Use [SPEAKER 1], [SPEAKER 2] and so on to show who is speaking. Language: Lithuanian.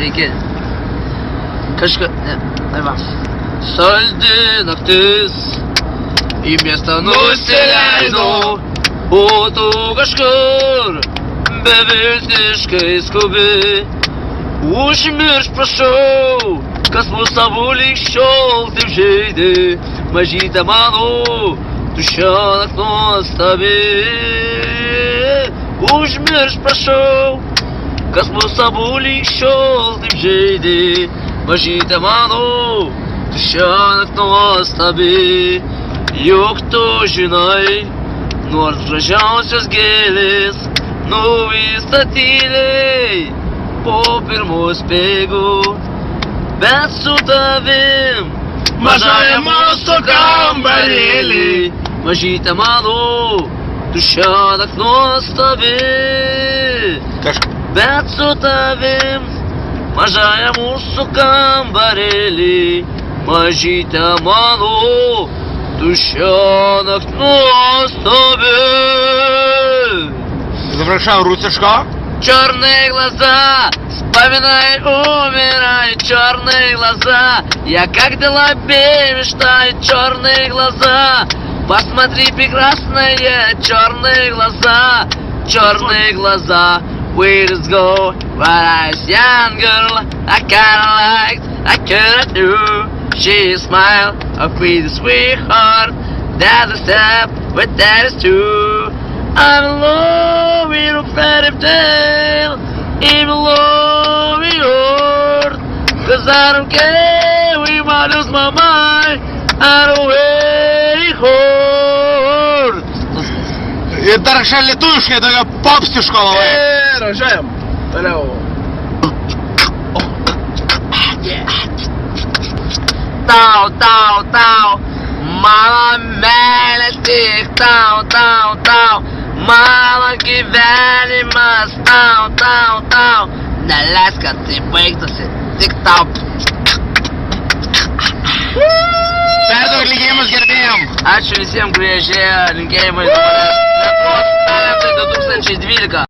[SPEAKER 1] Sveiki. Va. Saldi naktis, į miestą nusileidau, o tu kažkur beviltiškai skubi. Užmiršk prašau, kas mūsų abu lig šiol taip žaidė. Mažytė mano, tu šiąnakt nuostabi. Užmiršk prašau, kas mūsų abu lig šiol taip žaidė. Mažytė mano, tu šiąnakt nuostabi. Juk tu žinai, nors gražiausios gėlės nuvysta tyliai po pirmų spėgų, bet su tavim mažajam mūsų kambarėlį. Mažytė mano, tu šiąnakt nuostabi. Bet su tavim mažajam mūsų kambarėlį. Mažytė mano, tu šiąnakt nuostabi.
[SPEAKER 2] Запрашаю, русишко?
[SPEAKER 1] Черные глаза, вспоминай, умирай, черные глаза. Я как дела мечтаю, черные глаза. Посмотри, прекрасные черные глаза, черные глаза. Where does go? But I was young girl, I kinda liked, I couldn't do. She smiled, a pretty sweetheart. That's a step, but that is true. I'm in love with a fairy tale, I'm in love with yours. Cause I don't care, we might lose my mind, I don't wait hard.
[SPEAKER 2] И дальше летуешь, я даю попстишко ловить.
[SPEAKER 1] Рожаем. Hello. Tau, tau, tau. Mano meilė tik tau, tau, tau. Mano gyvenimas tau, tau, tau. Neleisk, kad tai baigtųsi tik tau.
[SPEAKER 2] Perduok linkėjimus gerbėjom.
[SPEAKER 1] Ačiū visiems, kurie žiūrėjo linkėjimai. Lietuvos talentai 2012.